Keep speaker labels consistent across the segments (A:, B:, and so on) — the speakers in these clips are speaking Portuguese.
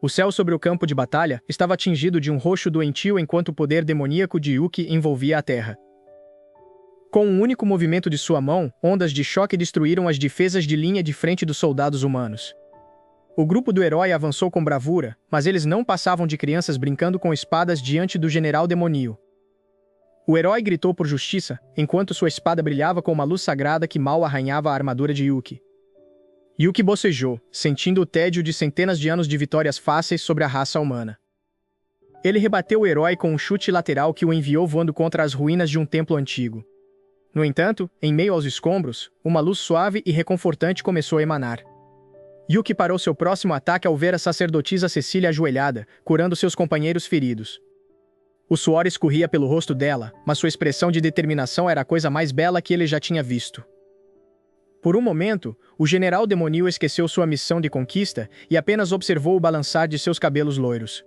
A: O céu sobre o campo de batalha estava tingido de um roxo doentio enquanto o poder demoníaco de Yuki envolvia a terra. Com um único movimento de sua mão, ondas de choque destruíram as defesas de linha de frente dos soldados humanos. O grupo do herói avançou com bravura, mas eles não passavam de crianças brincando com espadas diante do general demoníaco. O herói gritou por justiça, enquanto sua espada brilhava com uma luz sagrada que mal arranhava a armadura de Yuki. Yuki bocejou, sentindo o tédio de centenas de anos de vitórias fáceis sobre a raça humana. Ele rebateu o herói com um chute lateral que o enviou voando contra as ruínas de um templo antigo. No entanto, em meio aos escombros, uma luz suave e reconfortante começou a emanar. Yuki parou seu próximo ataque ao ver a sacerdotisa Cecília ajoelhada, curando seus companheiros feridos. O suor escorria pelo rosto dela, mas sua expressão de determinação era a coisa mais bela que ele já tinha visto. Por um momento, o general demoníaco esqueceu sua missão de conquista e apenas observou o balançar de seus cabelos loiros.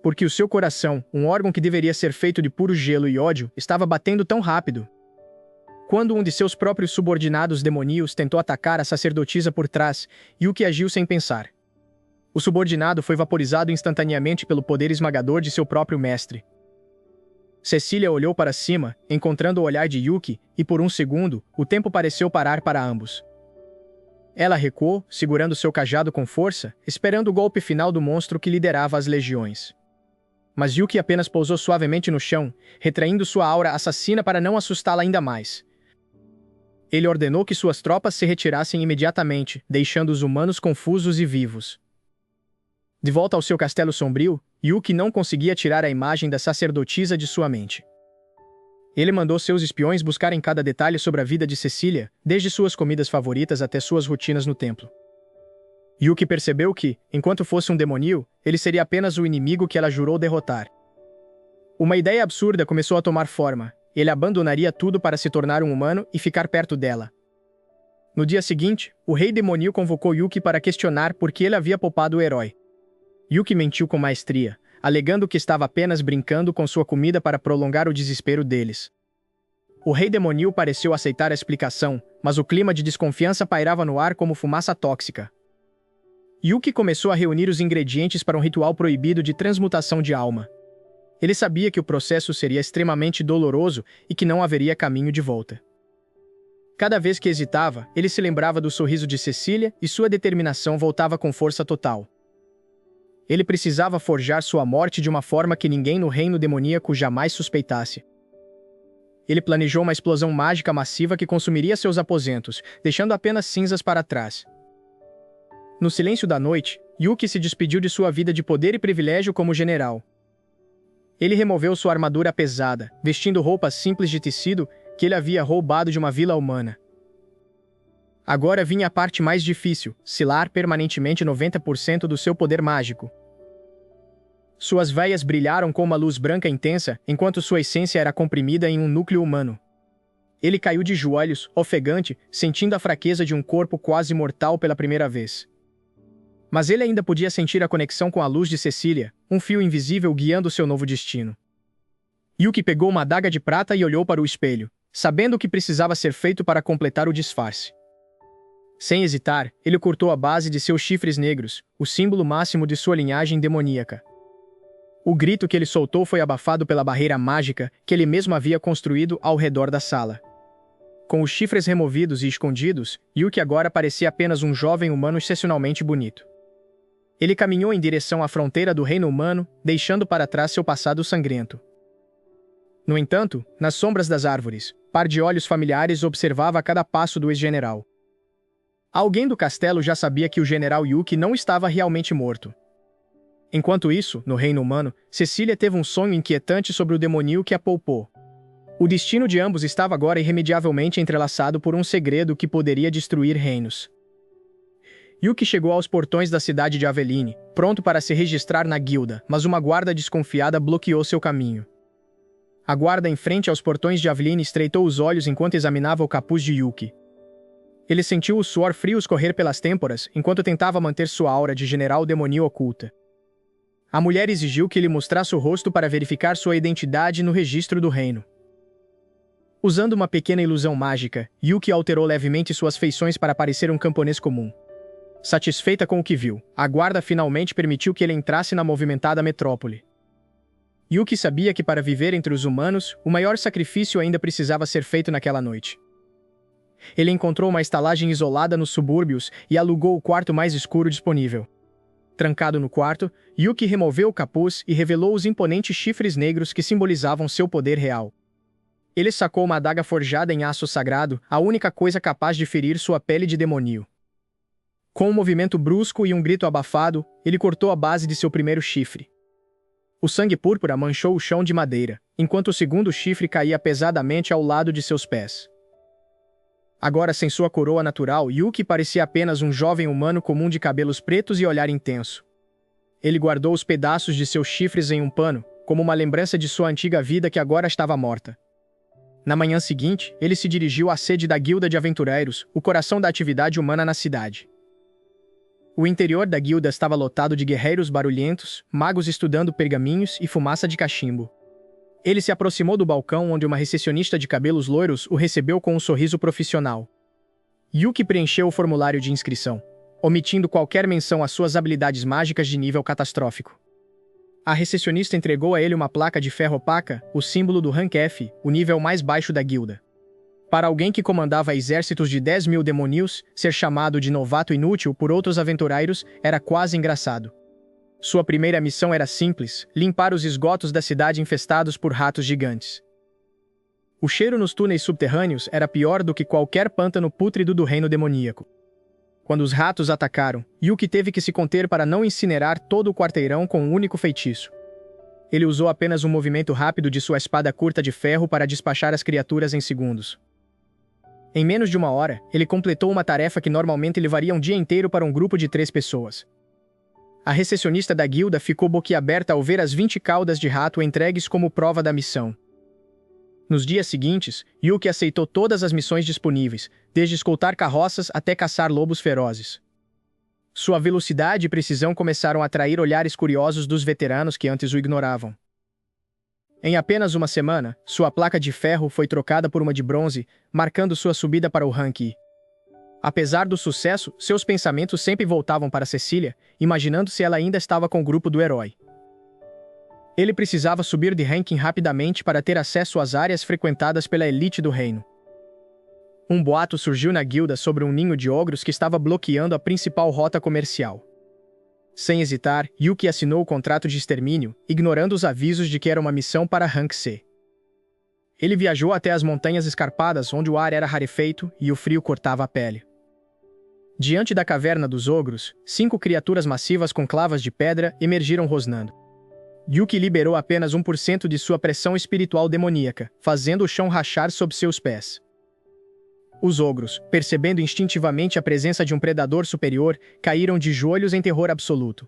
A: Porque o seu coração, um órgão que deveria ser feito de puro gelo e ódio, estava batendo tão rápido. Quando um de seus próprios subordinados demoníacos tentou atacar a sacerdotisa por trás, Yuki agiu sem pensar. O subordinado foi vaporizado instantaneamente pelo poder esmagador de seu próprio mestre. Cecília olhou para cima, encontrando o olhar de Yuki, e por um segundo, o tempo pareceu parar para ambos. Ela recuou, segurando seu cajado com força, esperando o golpe final do monstro que liderava as legiões. Mas Yuki apenas pousou suavemente no chão, retraindo sua aura assassina para não assustá-la ainda mais. Ele ordenou que suas tropas se retirassem imediatamente, deixando os humanos confusos e vivos. De volta ao seu castelo sombrio, Yuki não conseguia tirar a imagem da sacerdotisa de sua mente. Ele mandou seus espiões buscarem cada detalhe sobre a vida de Cecília, desde suas comidas favoritas até suas rotinas no templo. Yuki percebeu que, enquanto fosse um demoníaco, ele seria apenas o inimigo que ela jurou derrotar. Uma ideia absurda começou a tomar forma. Ele abandonaria tudo para se tornar um humano e ficar perto dela. No dia seguinte, o rei demoníaco convocou Yuki para questionar por que ele havia poupado o herói. Yuki mentiu com maestria, alegando que estava apenas brincando com sua comida para prolongar o desespero deles. O rei demoníaco pareceu aceitar a explicação, mas o clima de desconfiança pairava no ar como fumaça tóxica. Yuki começou a reunir os ingredientes para um ritual proibido de transmutação de alma. Ele sabia que o processo seria extremamente doloroso e que não haveria caminho de volta. Cada vez que hesitava, ele se lembrava do sorriso de Cecília e sua determinação voltava com força total. Ele precisava forjar sua morte de uma forma que ninguém no reino demoníaco jamais suspeitasse. Ele planejou uma explosão mágica massiva que consumiria seus aposentos, deixando apenas cinzas para trás. No silêncio da noite, Yuki se despediu de sua vida de poder e privilégio como general. Ele removeu sua armadura pesada, vestindo roupas simples de tecido que ele havia roubado de uma vila humana. Agora vinha a parte mais difícil, selar permanentemente 90% do seu poder mágico. Suas veias brilharam com uma luz branca intensa, enquanto sua essência era comprimida em um núcleo humano. Ele caiu de joelhos, ofegante, sentindo a fraqueza de um corpo quase mortal pela primeira vez. Mas ele ainda podia sentir a conexão com a luz de Cecília, um fio invisível guiando seu novo destino. Yuki pegou uma adaga de prata e olhou para o espelho, sabendo o que precisava ser feito para completar o disfarce. Sem hesitar, ele cortou a base de seus chifres negros, o símbolo máximo de sua linhagem demoníaca. O grito que ele soltou foi abafado pela barreira mágica que ele mesmo havia construído ao redor da sala. Com os chifres removidos e escondidos, Yuki agora parecia apenas um jovem humano excepcionalmente bonito. Ele caminhou em direção à fronteira do reino humano, deixando para trás seu passado sangrento. No entanto, nas sombras das árvores, par de olhos familiares observava a cada passo do ex-general. Alguém do castelo já sabia que o general Yuki não estava realmente morto. Enquanto isso, no reino humano, Cecília teve um sonho inquietante sobre o demoníaco que a poupou. O destino de ambos estava agora irremediavelmente entrelaçado por um segredo que poderia destruir reinos. Yuki chegou aos portões da cidade de Aveline, pronto para se registrar na guilda, mas uma guarda desconfiada bloqueou seu caminho. A guarda em frente aos portões de Aveline estreitou os olhos enquanto examinava o capuz de Yuki. Ele sentiu o suor frio escorrer pelas têmporas enquanto tentava manter sua aura de general demoníaco oculta. A mulher exigiu que ele mostrasse o rosto para verificar sua identidade no registro do reino. Usando uma pequena ilusão mágica, Yuki alterou levemente suas feições para parecer um camponês comum. Satisfeita com o que viu, a guarda finalmente permitiu que ele entrasse na movimentada metrópole. Yuki sabia que para viver entre os humanos, o maior sacrifício ainda precisava ser feito naquela noite. Ele encontrou uma estalagem isolada nos subúrbios e alugou o quarto mais escuro disponível. Trancado no quarto, Yuki removeu o capuz e revelou os imponentes chifres negros que simbolizavam seu poder real. Ele sacou uma adaga forjada em aço sagrado, a única coisa capaz de ferir sua pele de demônio. Com um movimento brusco e um grito abafado, ele cortou a base de seu primeiro chifre. O sangue púrpura manchou o chão de madeira, enquanto o segundo chifre caía pesadamente ao lado de seus pés. Agora sem sua coroa natural, Yuki parecia apenas um jovem humano comum de cabelos pretos e olhar intenso. Ele guardou os pedaços de seus chifres em um pano, como uma lembrança de sua antiga vida que agora estava morta. Na manhã seguinte, ele se dirigiu à sede da Guilda de Aventureiros, o coração da atividade humana na cidade. O interior da guilda estava lotado de guerreiros barulhentos, magos estudando pergaminhos e fumaça de cachimbo. Ele se aproximou do balcão onde uma recepcionista de cabelos loiros o recebeu com um sorriso profissional. Yuki preencheu o formulário de inscrição, omitindo qualquer menção às suas habilidades mágicas de nível catastrófico. A recepcionista entregou a ele uma placa de ferro opaca, o símbolo do Rank F, o nível mais baixo da guilda. Para alguém que comandava exércitos de 10.000 demônios, ser chamado de novato inútil por outros aventureiros era quase engraçado. Sua primeira missão era simples: limpar os esgotos da cidade infestados por ratos gigantes. O cheiro nos túneis subterrâneos era pior do que qualquer pântano pútrido do reino demoníaco. Quando os ratos atacaram, Yuki teve que se conter para não incinerar todo o quarteirão com um único feitiço. Ele usou apenas um movimento rápido de sua espada curta de ferro para despachar as criaturas em segundos. Em menos de uma hora, ele completou uma tarefa que normalmente levaria um dia inteiro para um grupo de 3 pessoas. A recepcionista da guilda ficou boquiaberta ao ver as 20 caudas de rato entregues como prova da missão. Nos dias seguintes, Yuki aceitou todas as missões disponíveis, desde escoltar carroças até caçar lobos ferozes. Sua velocidade e precisão começaram a atrair olhares curiosos dos veteranos que antes o ignoravam. Em apenas uma semana, sua placa de ferro foi trocada por uma de bronze, marcando sua subida para o Rank I. Apesar do sucesso, seus pensamentos sempre voltavam para Cecília, imaginando se ela ainda estava com o grupo do herói. Ele precisava subir de ranking rapidamente para ter acesso às áreas frequentadas pela elite do reino. Um boato surgiu na guilda sobre um ninho de ogros que estava bloqueando a principal rota comercial. Sem hesitar, Yuki assinou o contrato de extermínio, ignorando os avisos de que era uma missão para Rank C. Ele viajou até as montanhas escarpadas onde o ar era rarefeito e o frio cortava a pele. Diante da caverna dos ogros, 5 criaturas massivas com clavas de pedra emergiram rosnando. Yuki liberou apenas 1% de sua pressão espiritual demoníaca, fazendo o chão rachar sob seus pés. Os ogros, percebendo instintivamente a presença de um predador superior, caíram de joelhos em terror absoluto.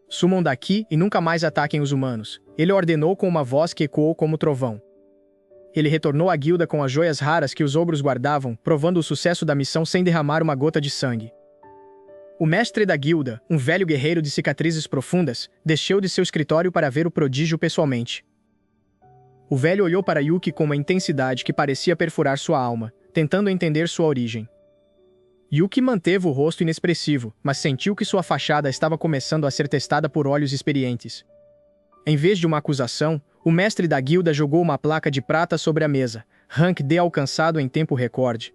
A: Sumam daqui e nunca mais ataquem os humanos, ele ordenou com uma voz que ecoou como trovão. Ele retornou à guilda com as joias raras que os ogros guardavam, provando o sucesso da missão sem derramar uma gota de sangue. O mestre da guilda, um velho guerreiro de cicatrizes profundas, desceu de seu escritório para ver o prodígio pessoalmente. O velho olhou para Yuki com uma intensidade que parecia perfurar sua alma, tentando entender sua origem. Yuki manteve o rosto inexpressivo, mas sentiu que sua fachada estava começando a ser testada por olhos experientes. Em vez de uma acusação, o mestre da guilda jogou uma placa de prata sobre a mesa, Rank D alcançado em tempo recorde.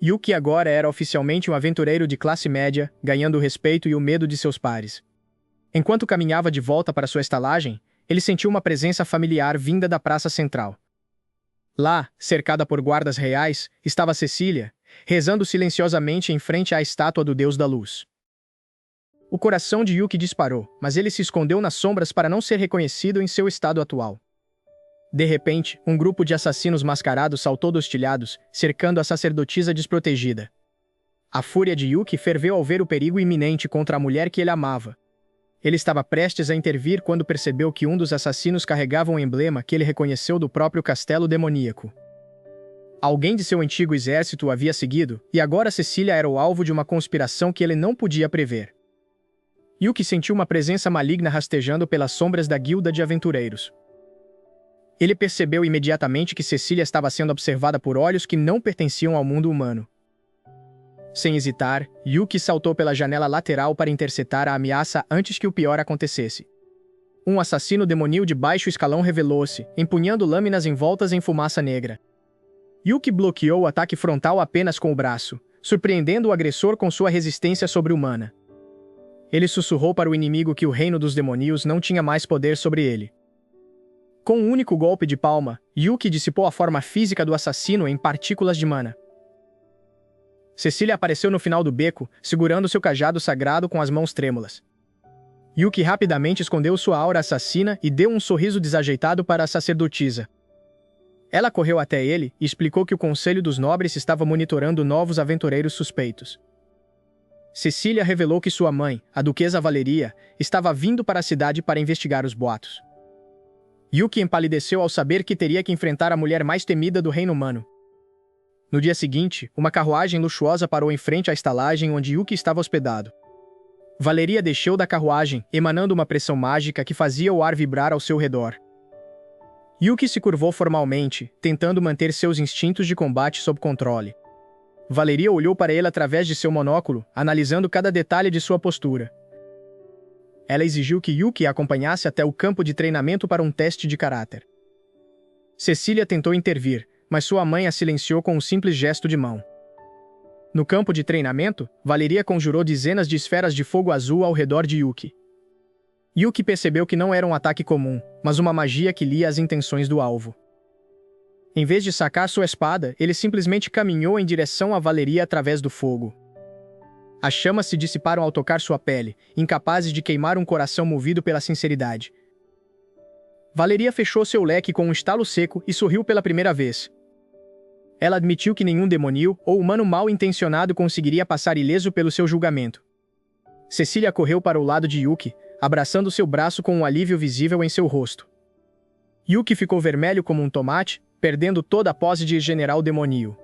A: Yuki agora era oficialmente um aventureiro de classe média, ganhando o respeito e o medo de seus pares. Enquanto caminhava de volta para sua estalagem, ele sentiu uma presença familiar vinda da praça central. Lá, cercada por guardas reais, estava Cecília, rezando silenciosamente em frente à estátua do Deus da Luz. O coração de Yuki disparou, mas ele se escondeu nas sombras para não ser reconhecido em seu estado atual. De repente, um grupo de assassinos mascarados saltou dos telhados, cercando a sacerdotisa desprotegida. A fúria de Yuki ferveu ao ver o perigo iminente contra a mulher que ele amava. Ele estava prestes a intervir quando percebeu que um dos assassinos carregava um emblema que ele reconheceu do próprio castelo demoníaco. Alguém de seu antigo exército o havia seguido, e agora Cecília era o alvo de uma conspiração que ele não podia prever. Yuki sentiu uma presença maligna rastejando pelas sombras da guilda de aventureiros. Ele percebeu imediatamente que Cecília estava sendo observada por olhos que não pertenciam ao mundo humano. Sem hesitar, Yuki saltou pela janela lateral para interceptar a ameaça antes que o pior acontecesse. Um assassino demoníaco de baixo escalão revelou-se, empunhando lâminas envoltas em fumaça negra. Yuki bloqueou o ataque frontal apenas com o braço, surpreendendo o agressor com sua resistência sobre-humana. Ele sussurrou para o inimigo que o reino dos demônios não tinha mais poder sobre ele. Com um único golpe de palma, Yuki dissipou a forma física do assassino em partículas de mana. Cecília apareceu no final do beco, segurando seu cajado sagrado com as mãos trêmulas. Yuki rapidamente escondeu sua aura assassina e deu um sorriso desajeitado para a sacerdotisa. Ela correu até ele e explicou que o Conselho dos Nobres estava monitorando novos aventureiros suspeitos. Cecília revelou que sua mãe, a Duquesa Valeria, estava vindo para a cidade para investigar os boatos. Yuki empalideceu ao saber que teria que enfrentar a mulher mais temida do reino humano. No dia seguinte, uma carruagem luxuosa parou em frente à estalagem onde Yuki estava hospedado. Valeria desceu da carruagem, emanando uma pressão mágica que fazia o ar vibrar ao seu redor. Yuki se curvou formalmente, tentando manter seus instintos de combate sob controle. Valeria olhou para ele através de seu monóculo, analisando cada detalhe de sua postura. Ela exigiu que Yuki a acompanhasse até o campo de treinamento para um teste de caráter. Cecília tentou intervir, mas sua mãe a silenciou com um simples gesto de mão. No campo de treinamento, Valeria conjurou dezenas de esferas de fogo azul ao redor de Yuki. Yuki percebeu que não era um ataque comum, mas uma magia que lia as intenções do alvo. Em vez de sacar sua espada, ele simplesmente caminhou em direção a Valeria através do fogo. As chamas se dissiparam ao tocar sua pele, incapazes de queimar um coração movido pela sinceridade. Valeria fechou seu leque com um estalo seco e sorriu pela primeira vez. Ela admitiu que nenhum demoníaco ou humano mal-intencionado conseguiria passar ileso pelo seu julgamento. Cecília correu para o lado de Yuki, abraçando seu braço com um alívio visível em seu rosto. Yuki ficou vermelho como um tomate, perdendo toda a pose de general demoníaco.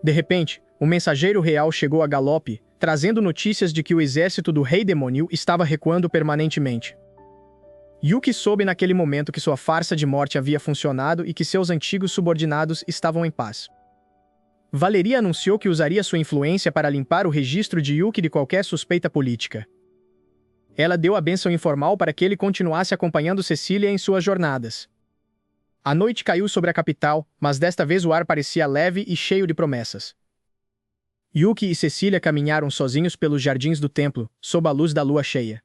A: De repente, um mensageiro real chegou a galope, trazendo notícias de que o exército do rei demoníaco estava recuando permanentemente. Yuki soube naquele momento que sua farsa de morte havia funcionado e que seus antigos subordinados estavam em paz. Valeria anunciou que usaria sua influência para limpar o registro de Yuki de qualquer suspeita política. Ela deu a bênção informal para que ele continuasse acompanhando Cecília em suas jornadas. A noite caiu sobre a capital, mas desta vez o ar parecia leve e cheio de promessas. Yuki e Cecília caminharam sozinhos pelos jardins do templo, sob a luz da lua cheia.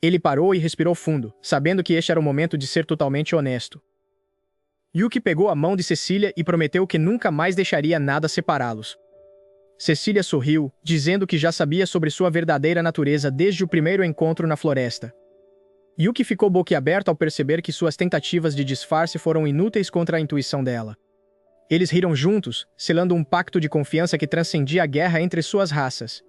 A: Ele parou e respirou fundo, sabendo que este era o momento de ser totalmente honesto. Yuki pegou a mão de Cecília e prometeu que nunca mais deixaria nada separá-los. Cecília sorriu, dizendo que já sabia sobre sua verdadeira natureza desde o primeiro encontro na floresta. Yuki ficou boquiaberto ao perceber que suas tentativas de disfarce foram inúteis contra a intuição dela. Eles riram juntos, selando um pacto de confiança que transcendia a guerra entre suas raças.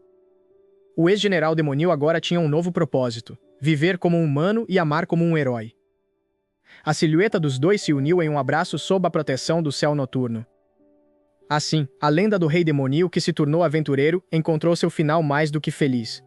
A: O ex-general demoníaco agora tinha um novo propósito: viver como um humano e amar como um herói. A silhueta dos dois se uniu em um abraço sob a proteção do céu noturno. Assim, a lenda do rei demoníaco que se tornou aventureiro encontrou seu final mais do que feliz.